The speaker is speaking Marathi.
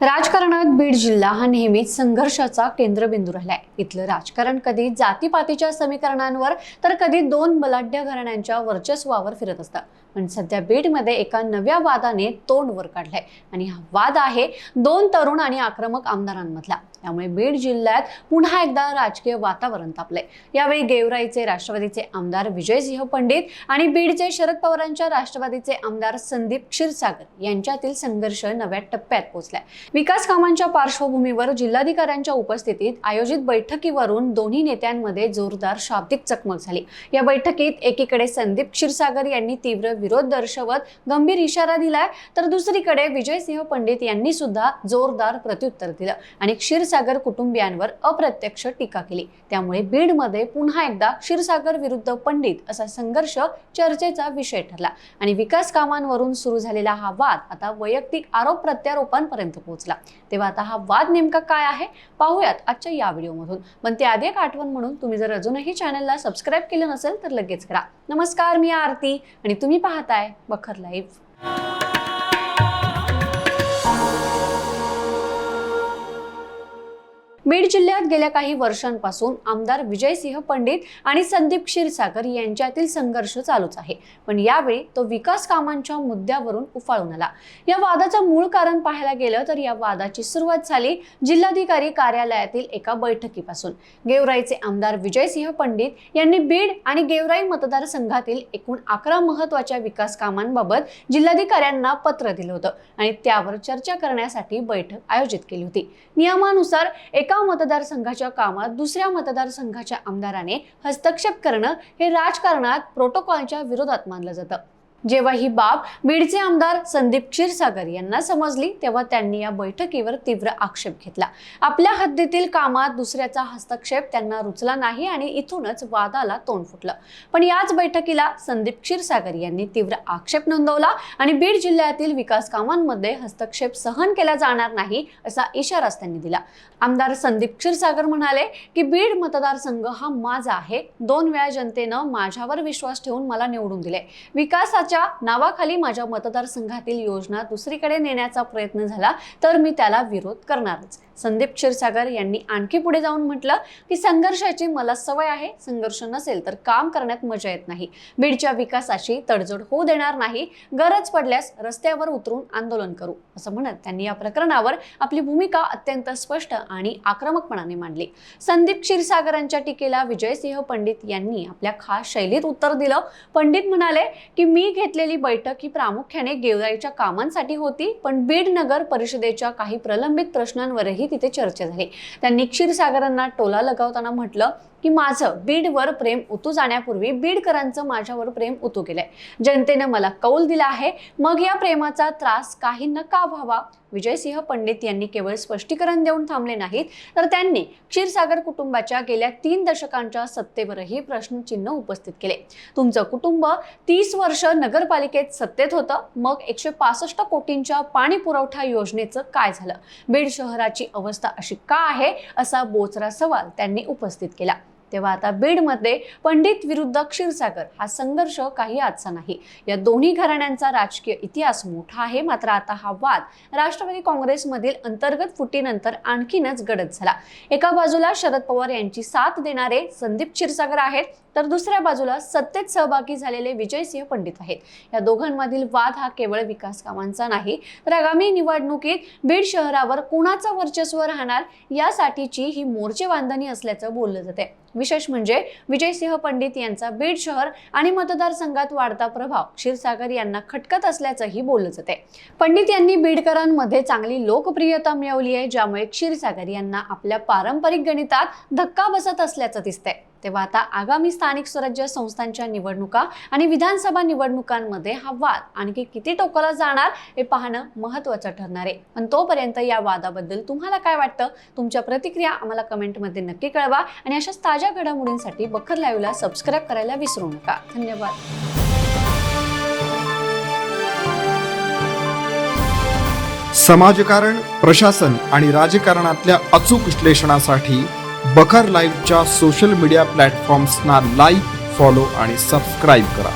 राजकारणात बीड जिल्हा हा नेहमीच संघर्षाचा केंद्रबिंदू राहिलाय। इथलं राजकारण कधी जातीपातीच्या समीकरणांवर तर कधी दोन बलाढ्य घराण्यांच्या वर्चस्वावर फिरत असतं। पण सध्या बीडमध्ये एका नव्या वादाने तोंड वर काढलंय आणि हा वाद आहे दोन तरुण आणि आक्रमक आमदारांमधला। त्यामुळे बीड जिल्ह्यात पुन्हा एकदा राजकीय वातावरण तापलंय। यावेळी गेवराईचे राष्ट्रवादीचे आमदार विजयसिंह पंडित आणि बीडचे शरद पवारांच्या राष्ट्रवादीचे आमदार संदीप क्षीरसागर यांच्यातील संघर्ष नव्या टप्प्यात पोहोचलाय। विकास कामांच्या पार्श्वभूमीवर जिल्हाधिकाऱ्यांच्या उपस्थितीत आयोजित बैठकीवरून दोन्ही नेत्यांमध्ये जोरदार शाब्दिक चकमक झाली। या बैठकीत एकीकडे संदीप क्षीरसागर यांनी तीव्र विरोध दर्शवत गंभीर इशारा दिलाय, तर दुसरीकडे विजयसिंह पंडित यांनी सुद्धा जोरदार प्रत्युत्तर दिलं आणि क्षीरसागर कुटुंबियांवर अप्रत्यक्ष टीका केली। त्यामुळे बीडमध्ये पुन्हा एकदा क्षीरसागर विरुद्ध पंडित असा संघर्ष चर्चेचा विषय ठरला आणि विकास कामांवरून सुरू झालेला हा वाद आता वैयक्तिक आरोप प्रत्यारोपांपर्यंत पोहोचला। तेव्हा आता हा वाद नेमका काय आहे पाहूयात आजच्या या व्हिडिओमधून। पण त्याआधी एक आठवण म्हणून, तुम्ही जर अजूनही चॅनलला सबस्क्राइब केलं नसेल तर लगेच करा। नमस्कार, मी आरती आणि तुम्ही पाहताय बखर लाईव्ह। बीड जिल्ह्यात गेल्या काही वर्षांपासून आमदार विजयसिंह पंडित आणि संदीप क्षीरसागर यांच्यातील संघर्ष चालूच आहे। पण यावेळी तो विकास कामांच्या मुद्द्यावरून उफाळून आला। या वादाचं मूळ कारण पाहायला गेलं तर या वादाची सुरुवात झाली जिल्हाधिकारी कार्यालयातील एका बैठकीपासून। गेवराईचे आमदार विजयसिंह पंडित यांनी बीड आणि गेवराई मतदारसंघातील एकूण 11 महत्त्वाच्या विकास कामांबाबत जिल्हाधिकाऱ्यांना पत्र दिलं होतं आणि त्यावर चर्चा करण्यासाठी बैठक आयोजित केली होती। नियमानुसार एका मतदारसंघाच्या कामात दुसऱ्या मतदारसंघाच्या आमदाराने हस्तक्षेप करणं हे राजकारणात प्रोटोकॉलच्या विरोधात मानलं जातं। जेव्हा ही बाब बीडचे आमदार संदीप क्षीरसागर यांना समजली तेव्हा त्यांनी या बैठकीवर तीव्र आक्षेप घेतला। आपल्या हद्दीतील कामात दुसऱ्याचा हस्तक्षेप त्यांना रुचला नाही आणि इथूनच वादाला तोंड फुटलं। पण याच बैठकीला संदीप क्षीरसागर यांनी तीव्र आक्षेप नोंदवला आणि बीड जिल्ह्यातील विकास कामांमध्ये हस्तक्षेप सहन केला जाणार नाही असा इशाराच त्यांनी दिला। आमदार संदीप क्षीरसागर म्हणाले की बीड मतदारसंघ हा माझा आहे। 2 वेळा जनतेनं माझ्यावर विश्वास ठेवून मला निवडून दिले। विकासाच्या नावाखाली माझ्या मतदारसंघातील योजना दुसरीकडे नेण्याचा प्रयत्न झाला तर मी त्याला विरोध करणारच। संदीप क्षीरसागर यांनी आणखी पुढे जाऊन म्हटलं की संघर्षाची मला सवय आहे। संघर्ष नसेल तर काम करण्यात मजा येत नाही। बीडच्या विकासाची तडजोड होऊ देणार नाही। गरज पडल्यास रस्त्यावर उतरून आंदोलन करू असं म्हणत त्यांनी या प्रकरणावर आपली भूमिका अत्यंत स्पष्ट आणि आक्रमकपणाने मांडली। संदीप क्षीरसागरांच्या टीकेला विजयसिंह पंडित यांनी आपल्या खास शैलीत उत्तर दिलं। पंडित म्हणाले की मी घेतलेली बैठक ही प्रामुख्याने गेवराईच्या कामांसाठी होती, पण बीड नगर परिषदेच्या काही प्रलंबित प्रश्नांवरही तिथे चर्चा झाली। त्यांनी क्षीरसागरांना टोला लगावताना म्हटलं की माझं बीडवर प्रेम उतू जाण्यापूर्वी बीडकरांचं माझ्यावर प्रेम उतू गेलंय। जनतेने मला कौल दिला आहे, मग या प्रेमाचा त्रास काहींना का व्हावा? विजयसिंह पंडित यांनी केवळ स्पष्टीकरण देऊन थांबले नाहीत, तर त्यांनी क्षीरसागर कुटुंबाच्या गेल्या 3 दशकांच्या सत्तेवरही प्रश्नचिन्ह उपस्थित केले। तुमचं कुटुंब 30 वर्ष नगरपालिकेत सत्तेत होतं, मग 165 कोटींच्या पाणी पुरवठा योजनेचं काय झालं? बीड शहराची अवस्था अशी का आहे असा बोचरा सवाल त्यांनी उपस्थित केला। तेव्हा आता बीडमध्ये पंडित विरुद्ध क्षीरसागर हा संघर्ष काही आजचा नाही। या दोन्ही घराण्यांचा राजकीय इतिहास मोठा आहे। मात्र आता हा वाद राष्ट्रवादी काँग्रेसमधील अंतर्गत फुटीनंतर आणखीनच गडद झाला। एका बाजूला शरद पवार यांची साथ देणारे संदीप क्षीरसागर आहेत, तर दुसऱ्या बाजूला सत्तेत सहभागी झालेले विजयसिंह पंडित आहेत। या दोघांमधील वाद हा केवळ विकास कामांचा नाही, तर आगामी निवडणुकीत बीड शहरावर कोणाचं वर्चस्व राहणार यासाठीची ही मोर्चे बांधणी असल्याचं बोललं जाते। विशेष म्हणजे विजयसिंह पंडित यांचा बीड शहर आणि मतदारसंघात वाढता प्रभाव क्षीरसागर यांना खटकत असल्याचंही बोललं जाते। पंडित यांनी बीडकरांमध्ये चांगली लोकप्रियता मिळवली आहे, ज्यामुळे क्षीरसागर यांना आपल्या पारंपरिक गणितात धक्का बसत असल्याचं दिसतंय। तेव्हा आता आगामी स्थानिक स्वराज्य संस्थांच्या निवडणुका आणि विधानसभा निवडणुकांमध्ये हा वाद आणखी किती टोकाला जाणार हे पाहणं महत्त्वाचं ठरणार आहे। पण तोपर्यंत या वादाबद्दल तुम्हाला काय वाटतं? तुमच्या प्रतिक्रिया आम्हाला कमेंटमध्ये नक्की कळवा आणि अशाच ताज्या घडामोडींसाठी बखर लाईव्हला सबस्क्राइब करायला विसरू नका। धन्यवाद। समाजकारण, प्रशासन आणि राजकारणातल्या अचूक विश्लेषणासाठी बखर लाईव्हच्या सोशल मीडिया प्लॅटफॉर्म्सना लाईक, फॉलो आणि सबस्क्राईब करा।